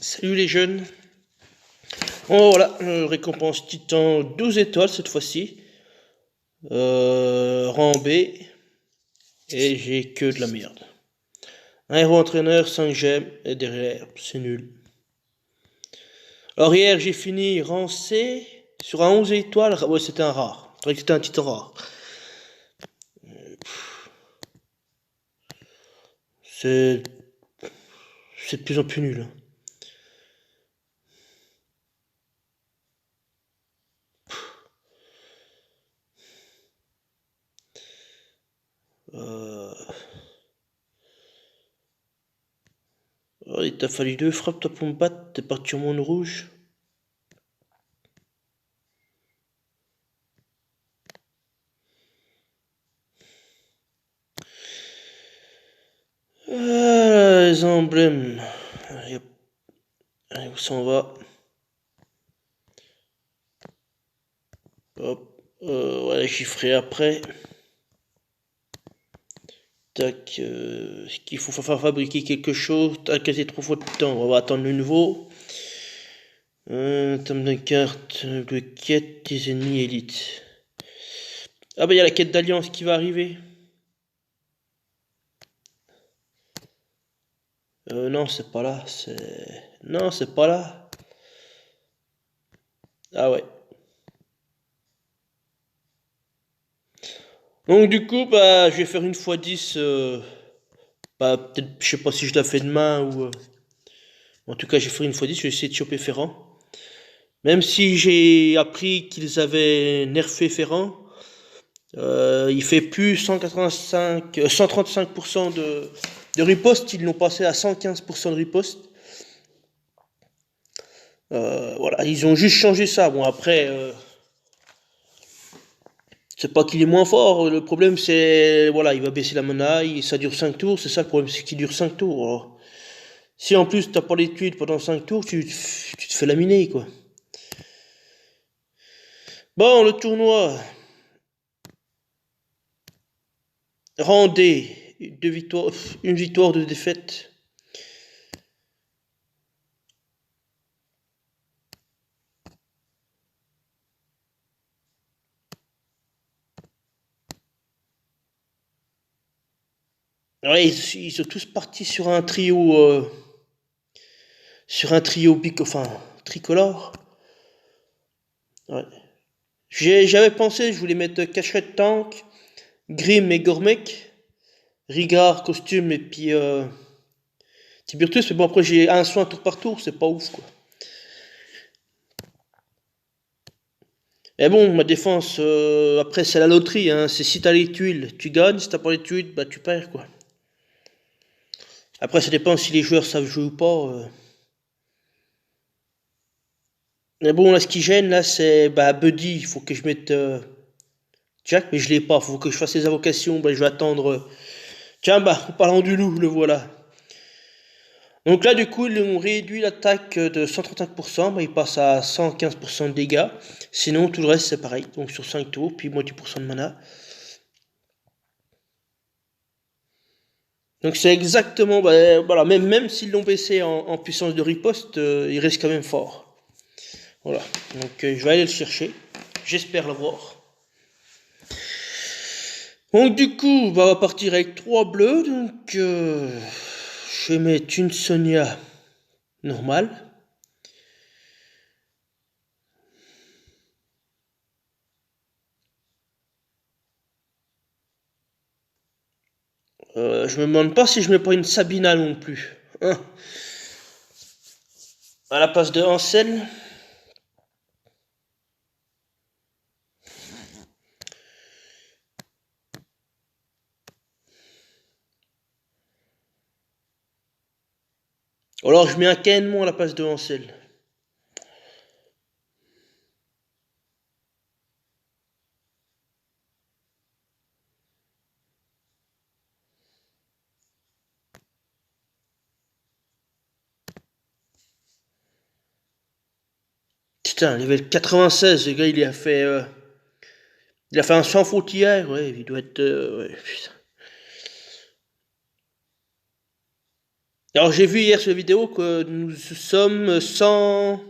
Salut les jeunes. Oh voilà, récompense Titan 12 étoiles cette fois-ci. Rang B. Et j'ai que de la merde. Un héros entraîneur, 5 gemmes et derrière, c'est nul. Alors hier j'ai fini rang C sur un 11 étoiles. Ouais, c'était un rare. C'était un titan rare. C'est c'est de plus en plus nul. Euh... Oh, il t'a fallu 2 frappes toi pour me battre. T'es parti au monde rouge. Les emblèmes. Allez, allez, où ça en va? Hop. Ouais, j'y ferai après. Tac. Est-ce qu'il faut fabriquer quelque chose? T'as quasi 3 fois de temps. On va attendre le nouveau. Tome de carte de quête des ennemis élites. Ah bah il y a la quête d'alliance qui va arriver. Non, c'est pas là. Non, c'est pas là. Ah ouais. Donc du coup, bah je vais faire une fois 10. Bah peut-être, je sais pas si je la fais demain ou... En tout cas, j'ai fait une fois 10. Je vais essayer de choper Ferrand. Même si j'ai appris qu'ils avaient nerfé Ferrand, il fait plus 135% de riposte, ils l'ont passé à 115% de riposte. Voilà, ils ont juste changé ça. Bon après, c'est pas qu'il est moins fort. Le problème c'est, voilà, il va baisser la mana, ça dure 5 tours. C'est ça le problème, c'est qu'il dure 5 tours. Alors, si en plus t'as pas l'étude pendant 5 tours, tu te fais laminer quoi. Bon, le tournoi. Rendez une victoire, 2 défaites. Ouais, ils sont tous partis sur un trio enfin, tricolore. Ouais. J'avais pensé, je voulais mettre Cachette Tank, Grim et Gormek, Rigard, Costume et puis Tiburtus. Mais bon, après j'ai un soin tour par tour, c'est pas ouf quoi. Et bon, ma défense, après c'est la loterie, hein. C'est si t'as les tuiles, tu gagnes, si t'as pas les tuiles, bah tu perds quoi. Après ça dépend si les joueurs savent jouer ou pas. Mais bon, là ce qui gêne, là c'est bah Buddy, il faut que je mette Jack, mais je l'ai pas, faut que je fasse les invocations, bah je vais attendre. Tiens, bah, en parlant du loup, le voilà. Donc là, du coup, ils ont réduit l'attaque de 135%, bah, il passe à 115% de dégâts. Sinon, tout le reste, c'est pareil. Donc sur 5 tours, puis moins 10% de mana. Donc c'est exactement, bah, voilà, même s'ils l'ont baissé en puissance de riposte, il reste quand même fort. Voilà, donc je vais aller le chercher. J'espère l'avoir. Donc du coup, bah, on va partir avec 3 bleus. Donc je vais mettre une Sonia normale. Je me demande pas si je mets pas une Sabina non plus. Hein. À la place de Ansel. Ou alors je mets un Kenmon à la place de Ansel. Putain, level 96, le gars il a fait un sans faute hier, ouais, il doit être, ouais, putain. Alors j'ai vu hier sur la vidéo que nous sommes 100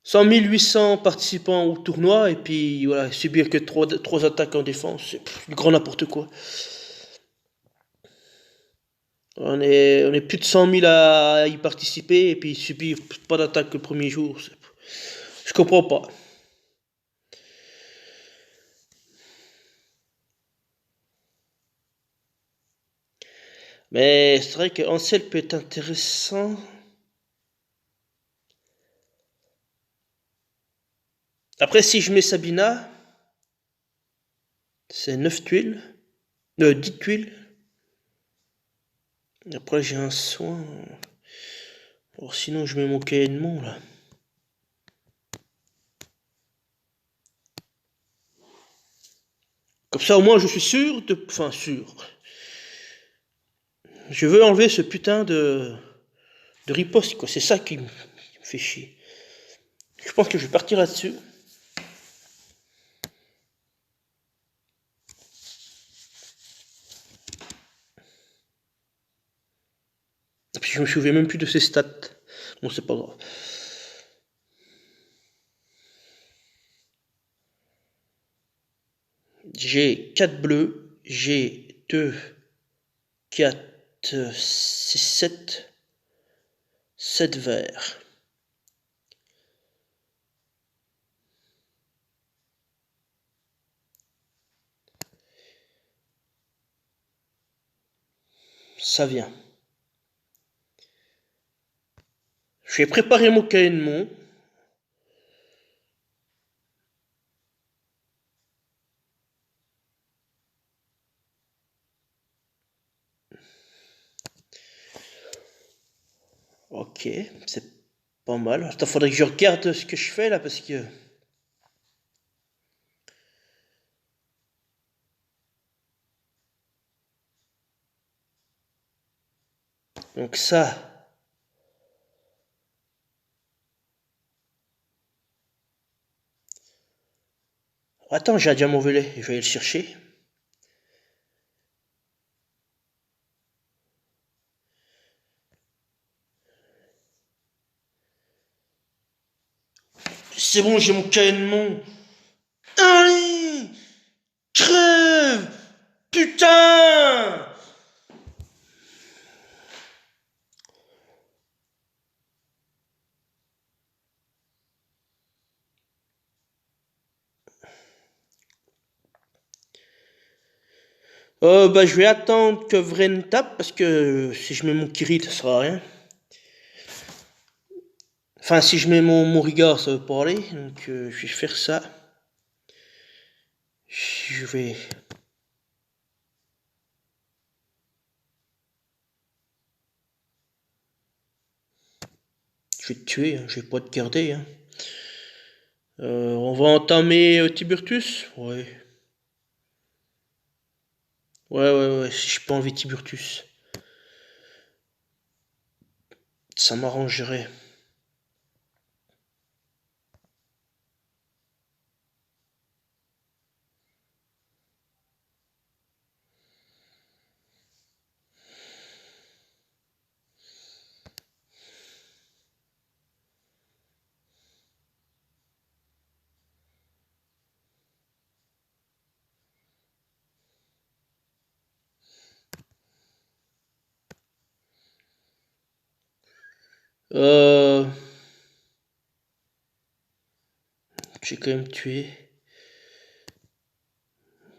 800 participants au tournoi et puis voilà, subir que trois attaques en défense, c'est du grand n'importe quoi. On est plus de 100 000 à y participer et puis subir pas d'attaque le premier jour. Je comprends pas. Mais c'est vrai que Ansel peut être intéressant. Après, si je mets Sabina, c'est 9 tuiles. 10 tuiles. Après, j'ai un soin. Alors, sinon, je mets mon Caïdmon là. Comme ça, au moins, je suis sûr de. Enfin, sûr. Je veux enlever ce putain de riposte, quoi. C'est ça qui me fait chier. Je pense que je vais partir là-dessus. Et puis, je me souviens même plus de ses stats. Bon, c'est pas grave. J'ai 4 bleus. J'ai 2, 4, 6, 7. 7 verts. Ça vient. Je vais préparer mon Caïdmon. Ok, c'est pas mal. Attends, faudrait que je regarde ce que je fais là parce que. Donc ça. Attends, j'ai un diamant violet. Je vais aller le chercher. C'est bon, j'ai mon Caïdmon. Allez, crève, putain. Bah je vais attendre que Vren tape parce que si je mets mon Kiri, ça sera rien. Enfin, si je mets mon Rigard, ça veut pas aller. Donc je vais faire ça. Je vais. Je vais te tuer, hein, je vais pas te garder. Hein. On va entamer Tiburtus. Ouais. Ouais, si j'ai pas envie de Tiburtus. Ça m'arrangerait. Euh, j'ai quand même tué.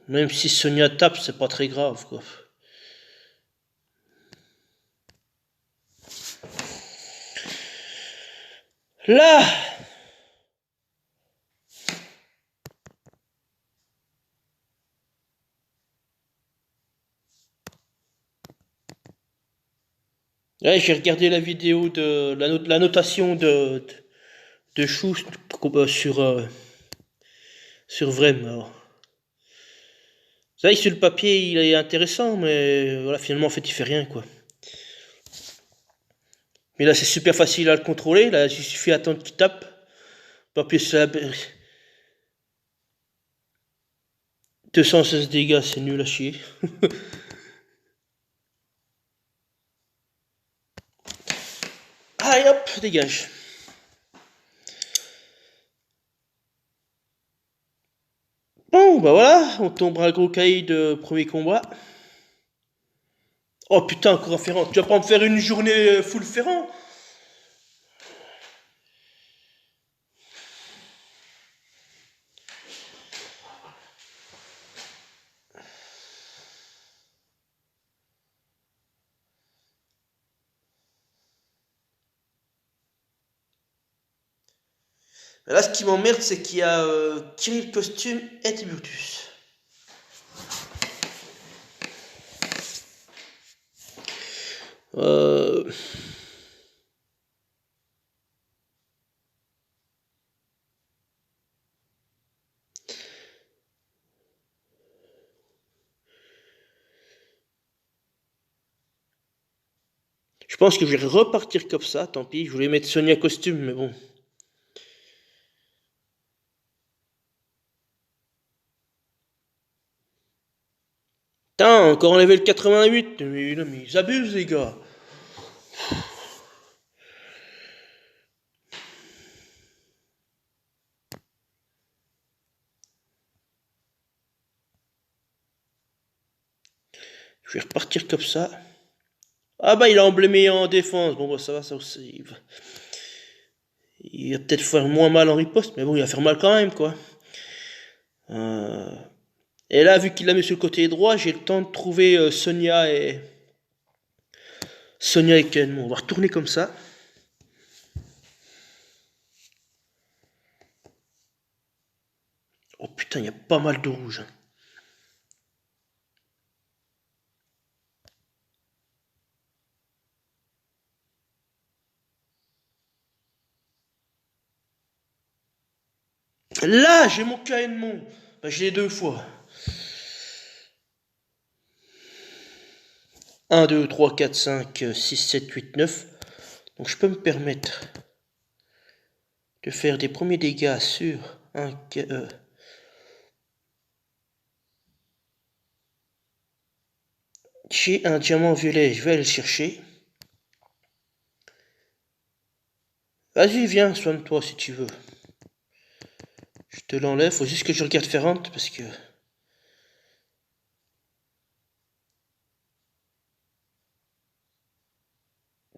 Même si Sonia tape, c'est pas très grave, quoi. Là! Ouais, j'ai regardé la vidéo de la notation de Chou sur Vrem. C'est vrai que sur le papier, il est intéressant, mais voilà, finalement, en fait, il fait rien, quoi. Mais là, c'est super facile à le contrôler. Là, il suffit d'attendre qu'il tape. Pas plus ça. 216 dégâts, c'est nul à chier. Allez hop, dégage. Bon, bah voilà, on tombera à gros cahier de premier combat. Oh putain, encore un Ferrand. Tu vas pas me faire une journée full Ferrand? Là, ce qui m'emmerde, c'est qu'il y a Kirill Costume et Tiburtus. Euh... Je pense que je vais repartir comme ça, tant pis. Je voulais mettre Sonia Costume, mais bon. Putain, encore un level 88. Mais, non, mais ils abusent, les gars. Je vais repartir comme ça. Ah bah, il a emblémé en défense. Bon, bah, ça va, ça aussi. Il va peut-être faire moins mal en riposte, mais bon, il va faire mal quand même, quoi. Euh, Et là, vu qu'il l'a mis sur le côté droit, j'ai le temps de trouver Sonia et Ken. Bon, on va retourner comme ça. Oh putain, il y a pas mal de rouge. Là, j'ai mon Caenmon. Bah, je l'ai deux fois. 1, 2, 3, 4, 5, 6, 7, 8, 9. Donc je peux me permettre de faire des premiers dégâts sur un... J'ai un diamant violet, je vais aller le chercher. Vas-y, viens, soigne-toi si tu veux. Je te l'enlève, faut juste que je regarde Ferrante parce que...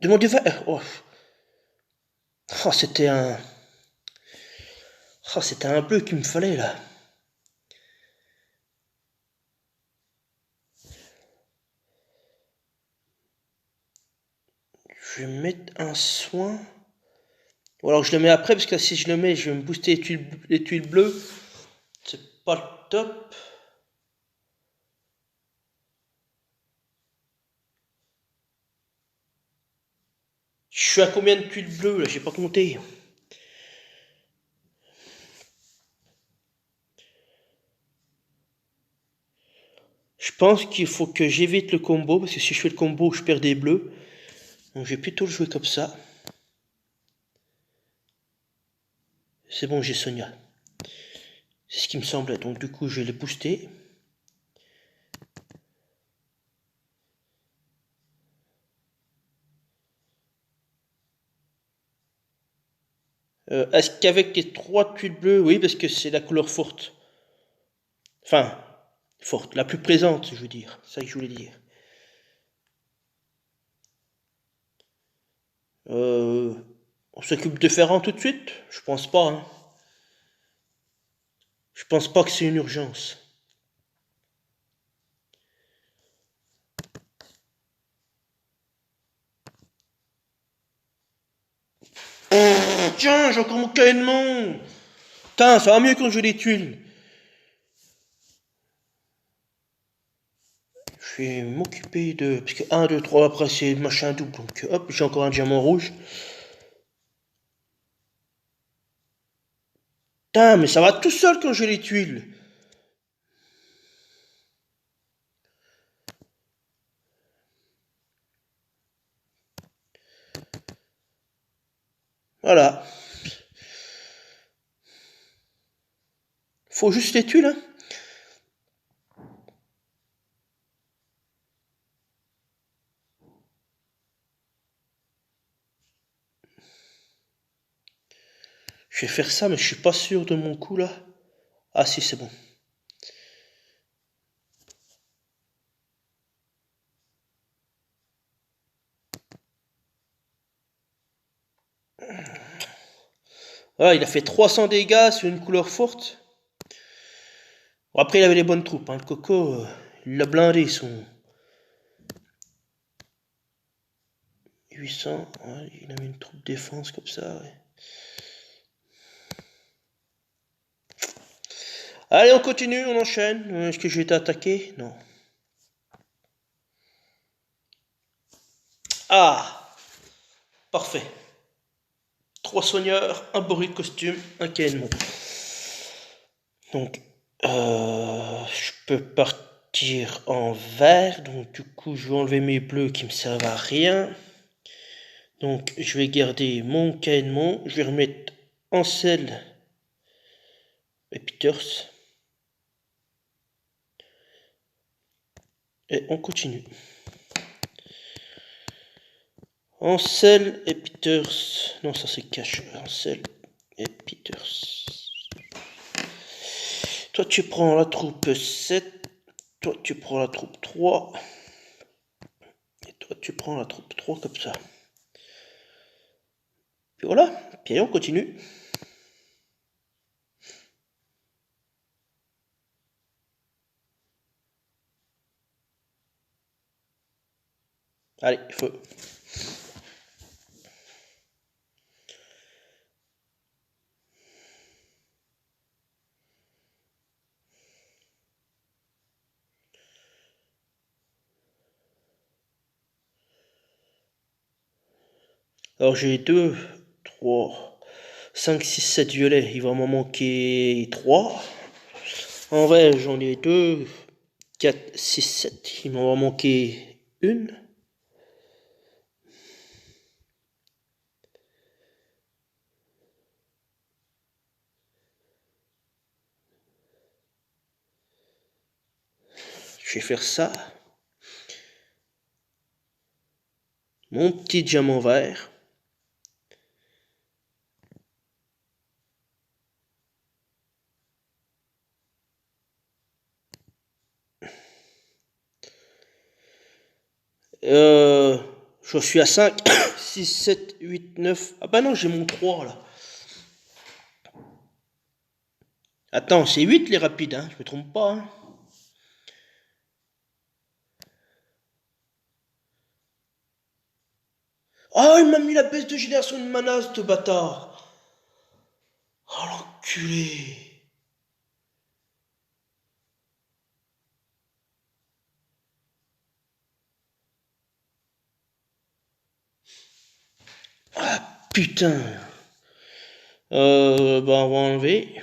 Demandez... Oh, oh c'était un... Oh, c'était un bleu qu'il me fallait là. Je vais mettre un soin. Ou alors je le mets après parce que si je le mets, je vais me booster les tuiles bleues. C'est pas le top. Je suis à combien de tuiles bleues là? J'ai pas compté. Je pense qu'il faut que j'évite le combo parce que si je fais le combo, je perds des bleus. Donc je vais plutôt le jouer comme ça. C'est bon, j'ai Sonia. C'est ce qui me semblait. Donc du coup, je vais les booster. Est-ce qu'avec les trois tuiles bleues, oui, parce que c'est la couleur forte. Enfin, forte, la plus présente, je veux dire. C'est ça que je voulais dire. Euh, on s'occupe de Ferrand tout de suite? Je pense pas, hein. Je pense pas que c'est une urgence. Tiens, j'ai encore mon caïnement. Putain, ça va mieux quand je les tuiles. Je vais m'occuper de... Parce que 1, 2, 3, après c'est machin double. Donc hop, j'ai encore un diamant rouge. Putain, mais ça va tout seul quand j'ai les tuiles. Voilà. Faut juste les tuiles, hein. vais faire ça, mais je suis pas sûr de mon coup là. Ah si, c'est bon. Voilà, il a fait 300 dégâts sur une couleur forte. Bon, après, il avait les bonnes troupes. Hein. Le Coco, il l'a blindé, son 800. Ouais, il avait une troupe défense comme ça. Ouais. Allez, on continue, on enchaîne. Est-ce que j'ai été attaqué? Non. Ah, parfait. 3 soigneurs, un boré de costume, un canon. Donc, je peux partir en vert. Donc, du coup, je vais enlever mes bleus qui me servent à rien. Donc, je vais garder mon canon. Je vais remettre Ansel et Peters. Et on continue. Ansel et Peters. Non, ça c'est cash. Ansel et Peters. Toi, tu prends la troupe 7. Toi, tu prends la troupe 3. Et toi, tu prends la troupe 3 comme ça. Puis voilà. Puis on continue. Allez, feu. Alors j'ai 2, 3, 5, 6, 7 violets. Il va m'en manquer 3. En vrai, j'en ai 2, 4, 6, 7. Il m'en va manquer une. Je vais faire ça. Mon petit diamant vert. Je suis à 5, 6, 7, 8, 9. Ah bah non, j'ai mon 3 là. Attends, c'est 8 les rapides, hein. Je me trompe pas. Hein. Oh, il m'a mis la baisse de génération de mana, ce bâtard. Oh, l'enculé. Ah, putain. Bah, on va enlever.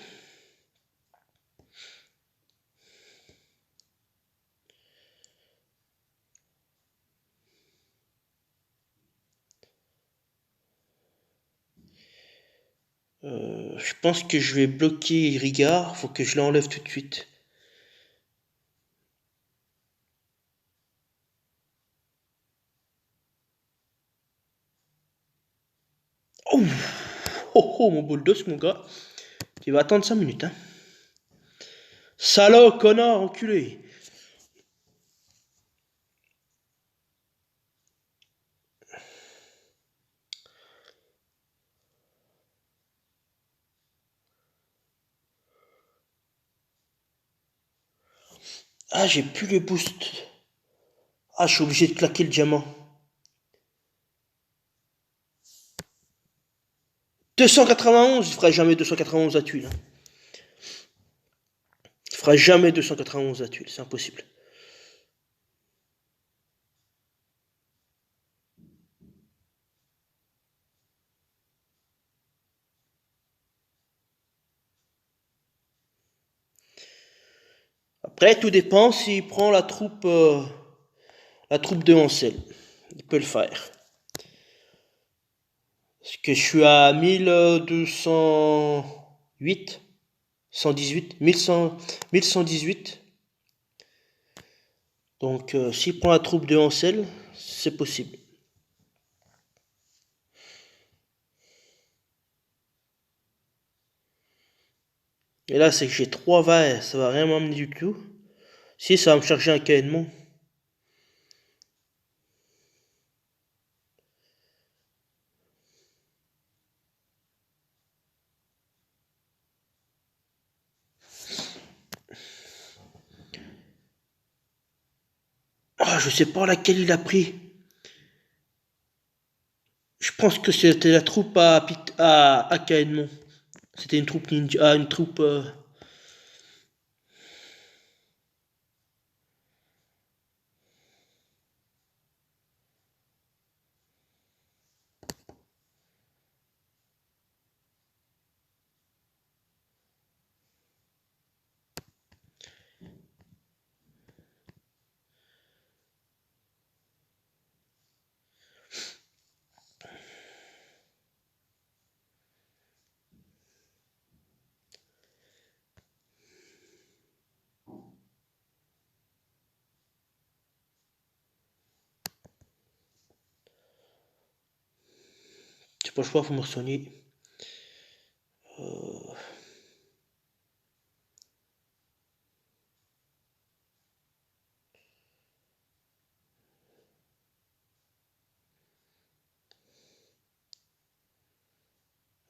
Je pense que je vais bloquer Rigard. Faut que je l'enlève tout de suite. Oh, oh, oh mon bulldoze, mon gars. Tu vas attendre 5 minutes, hein. Salaud, connard, enculé. Ah, j'ai plus le boost. Ah, je suis obligé de claquer le diamant. 291, il fera jamais 291 à tuile. Hein. Il fera jamais 291 à tuile, c'est impossible. Après, tout dépend s'il prend la troupe de Ansel. Il peut le faire. Parce que je suis à 1208, 118, 1100, 1118. Donc, s'il prend la troupe de Ansel, c'est possible. Et là, c'est que j'ai 3 verres, ça va rien m'amener du tout. Si, ça va me charger un caïnement. Ah, je sais pas laquelle il a pris. Je pense que c'était la troupe à Caedmon. C'était une troupe ninja, une troupe. J'ai pas le choix, faut me soigner.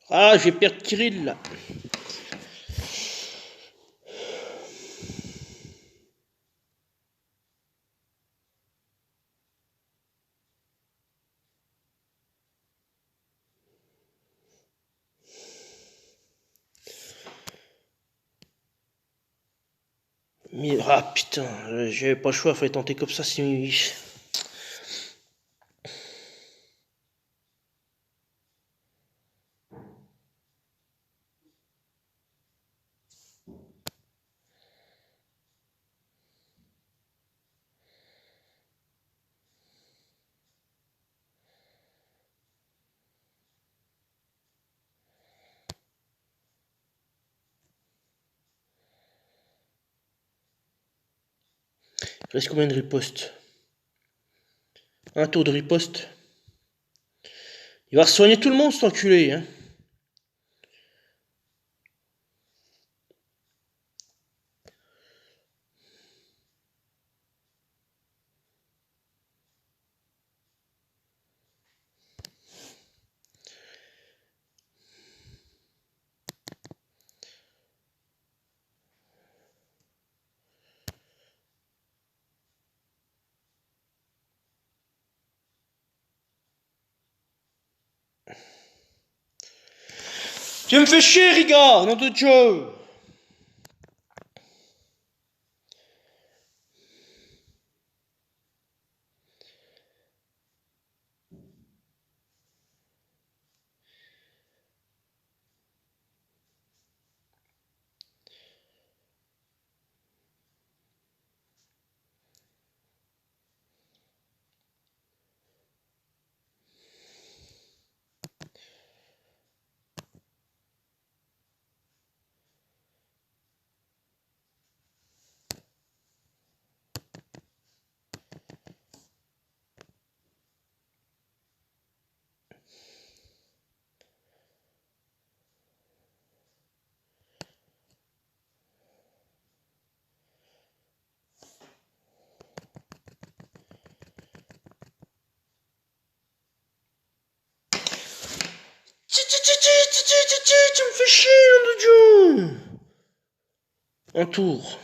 Ah, je vais perdre Kirill là. Mais, ah putain, j'avais pas le choix, fallait tenter comme ça. Si... Il reste combien de ripostes? Un tour de riposte. Il va soigner tout le monde, cet enculé, hein. Tu me fais chier, Riga, nom de Dieu. Tu me fais chier, nom de Dieu. Un tour.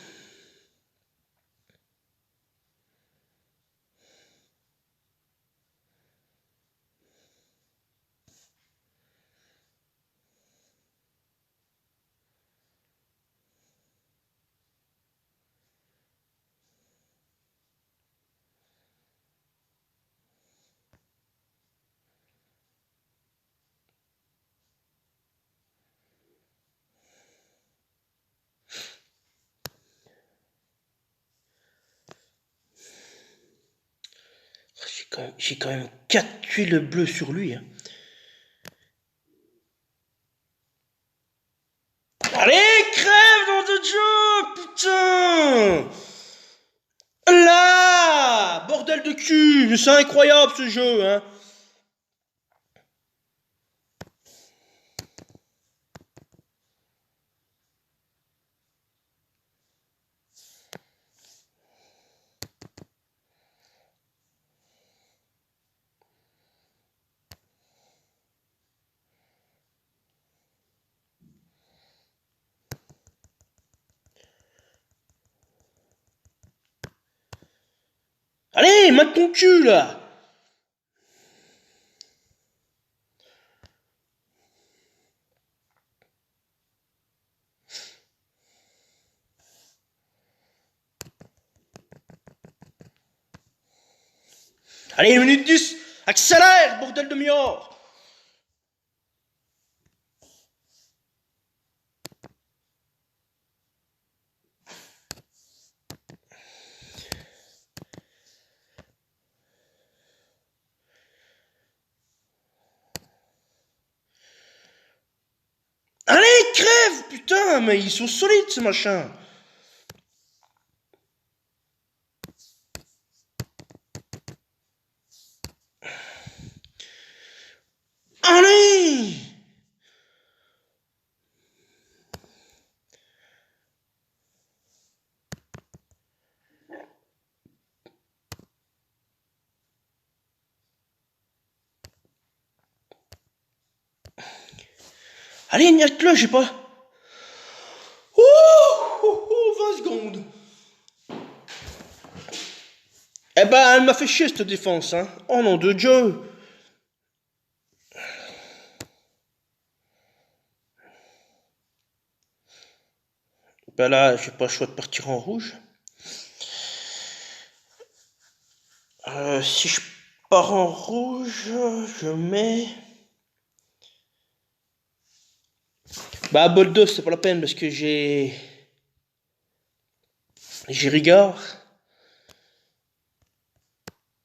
J'ai quand même 4 tuiles bleues sur lui, hein. Allez, crève, nom de Dieu, putain. Là, bordel de cul, mais c'est incroyable ce jeu, hein. Allez, mate ton cul, là. Allez, minute 10. Accélère, bordel de mior. Allez, crève, putain, mais ils sont solides, ces machins. Allez. Allez, niaque-le, j'ai pas... Ouh, 20 secondes. Eh ben, elle m'a fait chier, cette défense, hein. Oh nom de Dieu. Ben là, j'ai pas le choix de partir en rouge. Si je pars en rouge, je mets... Bah, Boldos, c'est pas la peine parce que j'ai... J'ai Rigard.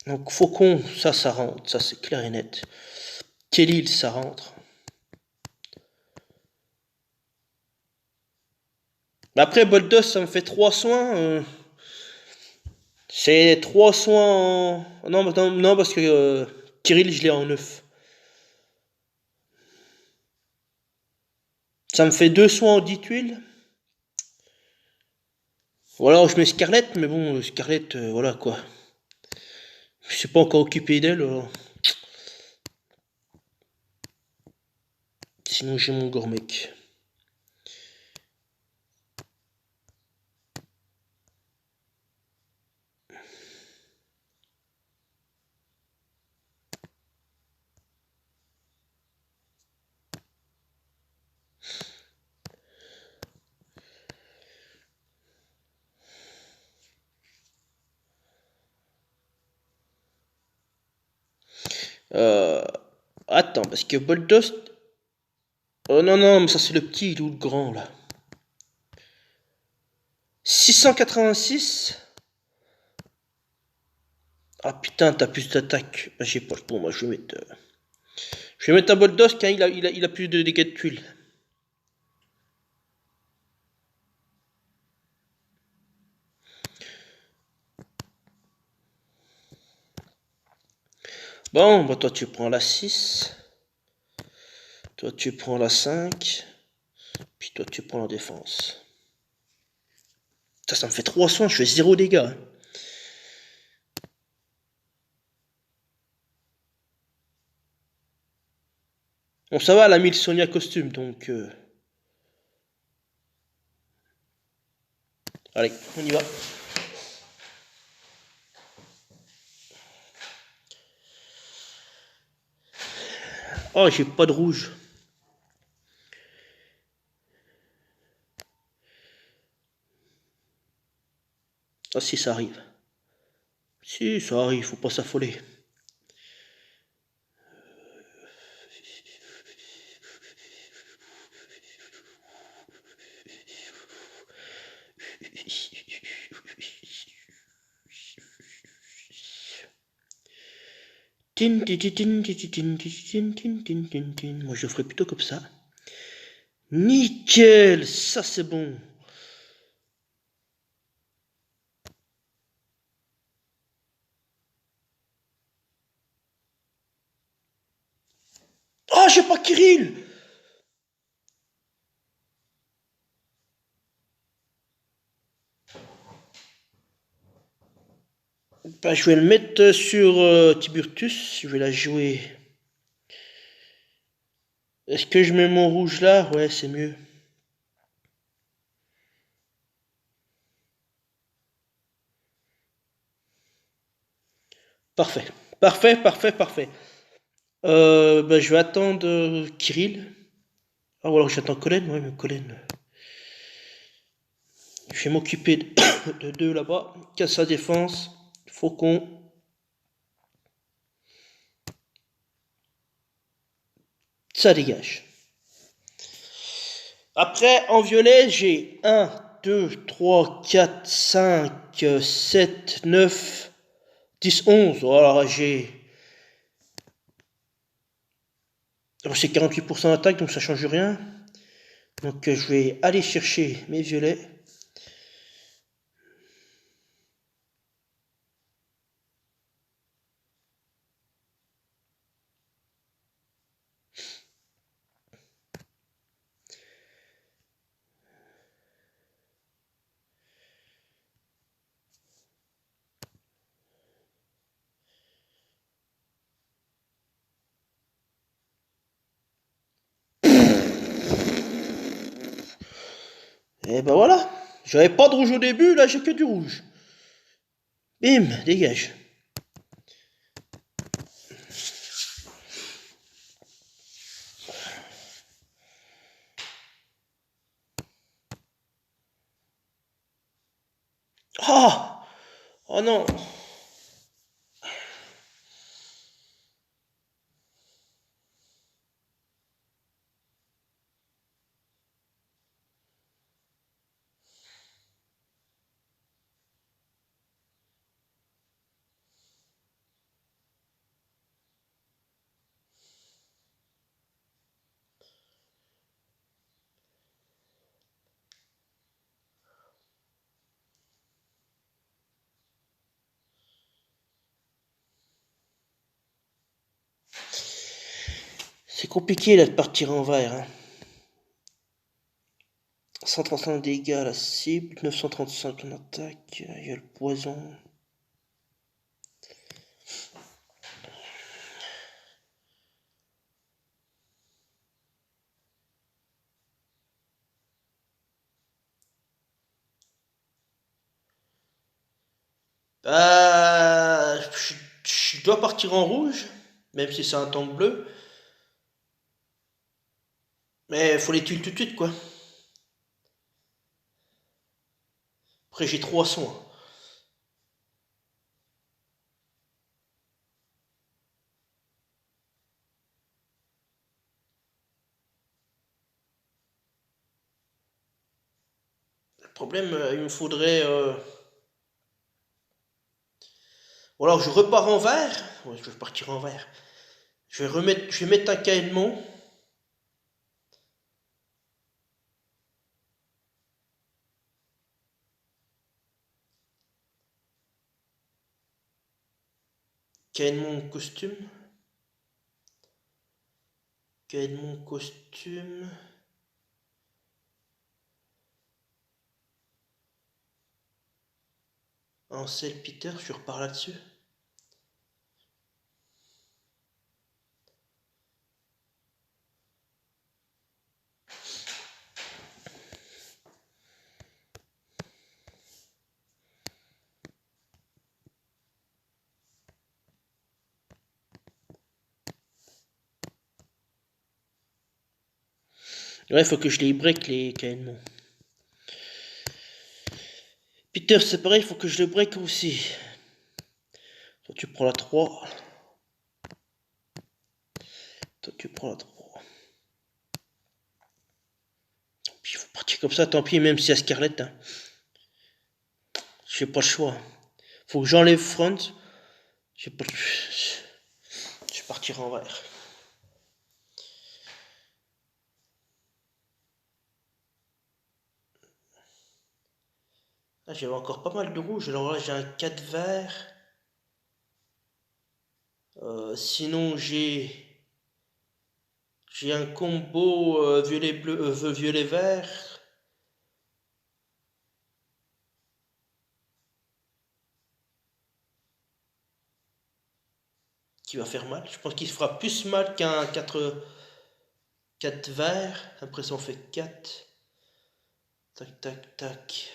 Donc, Faucon, ça rentre. Ça, c'est clair et net. Kelly, ça rentre. Après, Boldos, ça me fait 3 soins. C'est 3 soins en... Non, parce que Kirill, je l'ai en 9. Ça me fait 2 soins en 10 tuiles. Ou alors je mets Scarlett, mais bon, Scarlett, voilà quoi. Je suis pas encore occupé d'elle. Sinon j'ai mon Gormec. Euh... Attends, parce que Boldos... Oh non, non, mais ça c'est le petit ou le grand là. 686. Ah putain, t'as plus d'attaque. Bah, j'ai pas le bon, moi je vais mettre... Je vais mettre un Boldos car il a plus de dégâts de tuiles. Bon, bah toi tu prends la 6. Toi tu prends la 5. Puis toi tu prends la défense. Ça me fait 3 soins, je fais 0 dégâts. Bon, ça va, elle a mis le Sonia costume, donc... Allez, on y va. Oh, j'ai pas de rouge. Ah si, ça arrive. Si, ça arrive, faut pas s'affoler. Moi, je ferais plutôt comme ça. Nickel, ça c'est bon. Oh, j'ai pas Kirill. Bah, je vais le mettre sur Tiburtus. Je vais la jouer. Est-ce que je mets mon rouge là? Ouais, c'est mieux. Parfait. Parfait, parfait, parfait. Ben, je vais attendre Kirill. Ah, ou alors j'attends Colin. Ouais, mais Colin. Je vais m'occuper de deux là-bas. Casse sa défense. Faucon. Ça dégage. Après, en violet, j'ai 1, 2, 3, 4, 5, 7, 9, 10, 11. Alors c'est 48% d'attaque, donc ça change rien. Donc je vais aller chercher mes violets. Et ben voilà. J'avais pas de rouge au début, là j'ai que du rouge. Bim, dégage. Ah! Oh non! C'est compliqué là de partir en vert. Hein. 135 dégâts à la cible, 935 en attaque, il y a le poison. Je dois partir en rouge, même si c'est un tank bleu. Mais faut les tuer tout de suite quoi. Après j'ai 300. Hein. Le problème, il me faudrait... Ou alors je repars en vert. Ouais, je vais partir en vert. Je vais mettre un caïman. Caïman costume. Caïman costume. Ansel Peter, je repars là-dessus. Ouais, faut que je les break les caïmans. Peter, c'est pareil, faut que je le break aussi. Toi, tu prends la 3. Toi, tu prends la 3. Tant pis, il faut partir comme ça, tant pis, même si y a Scarlett. Hein. J'ai pas le choix. Faut que j'enlève Front. J'ai pas le... Je vais partir en vert. Là, j'avais encore pas mal de rouge. Alors là, j'ai un 4 vert. Sinon, j'ai un combo violet bleu, violet vert. Qui va faire mal. Je pense qu'il se fera plus mal qu'un 4 vert. Après, ça en fait 4. Tac, tac, tac.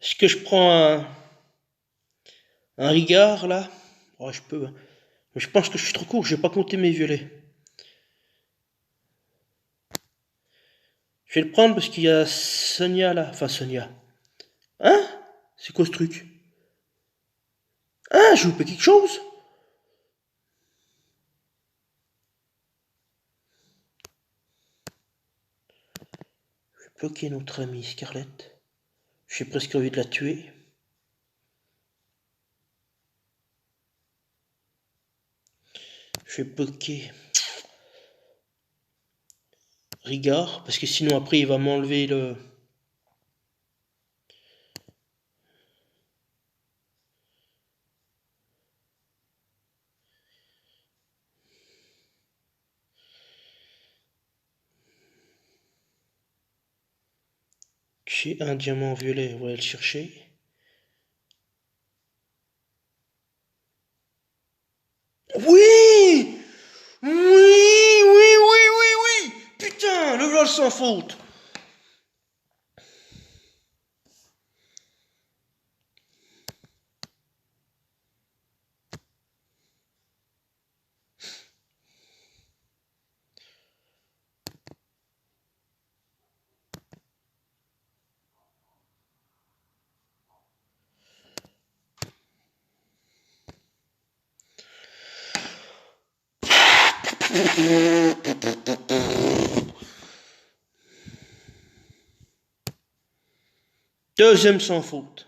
Est-ce que je prends un Rigard là? Ouais, je peux. Hein. Mais je pense que je suis trop court, je vais pas compter mes violets. Je vais le prendre parce qu'il y a Sonia là. Enfin, Sonia. Hein? C'est quoi ce truc? Hein? J'ai loupé quelque chose? Je vais bloquer notre amie Scarlett. J'ai presque envie de la tuer. Je vais bloquer Rigard parce que sinon après il va m'enlever le... J'ai un diamant violet, on va le chercher. Oui! Oui, oui, oui, oui, oui! Putain, le vol sans faute! Deuxième sans faute.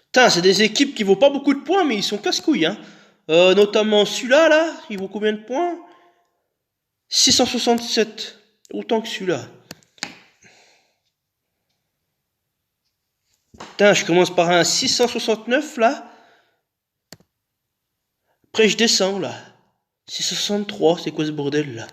Putain, c'est des équipes qui vaut pas beaucoup de points, mais ils sont casse-couilles, hein. Notamment celui-là, là, il vaut combien de points? 667. Autant que celui-là. Putain, je commence par un 669, là. Après, je descends, là. 663, c'est quoi ce bordel, là?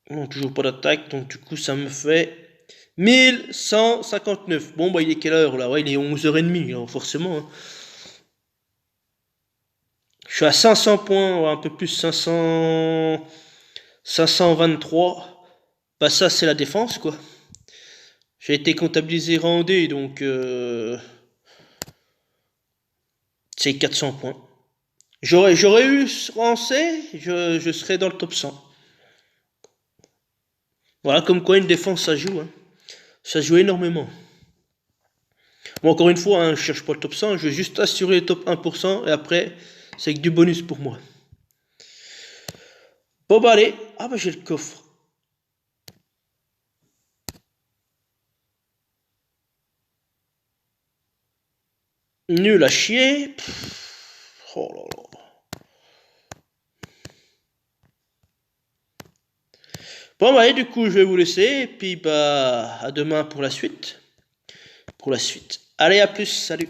Non, toujours pas d'attaque, donc du coup, ça me fait 1159. Bon, bah, il est quelle heure, là? Ouais, il est 11h30, alors forcément, hein. Je suis à 500 points, ouais, un peu plus, 523. Bah, ça, c'est la défense, quoi. J'ai été comptabilisé rang D, donc c'est 400 points. J'aurais eu rang C, je serais dans le top 100. Voilà, comme quoi une défense, ça joue. Hein. Ça joue énormément. Bon, encore une fois, hein, je cherche pas le top 100, je veux juste assurer le top 1%, et après, c'est que du bonus pour moi. Bon, bah allez. Ah, bah j'ai le coffre. Nul à chier. Oh là là. Bon, bah, et du coup, je vais vous laisser. Et puis, bah, à demain pour la suite. Allez, à plus. Salut.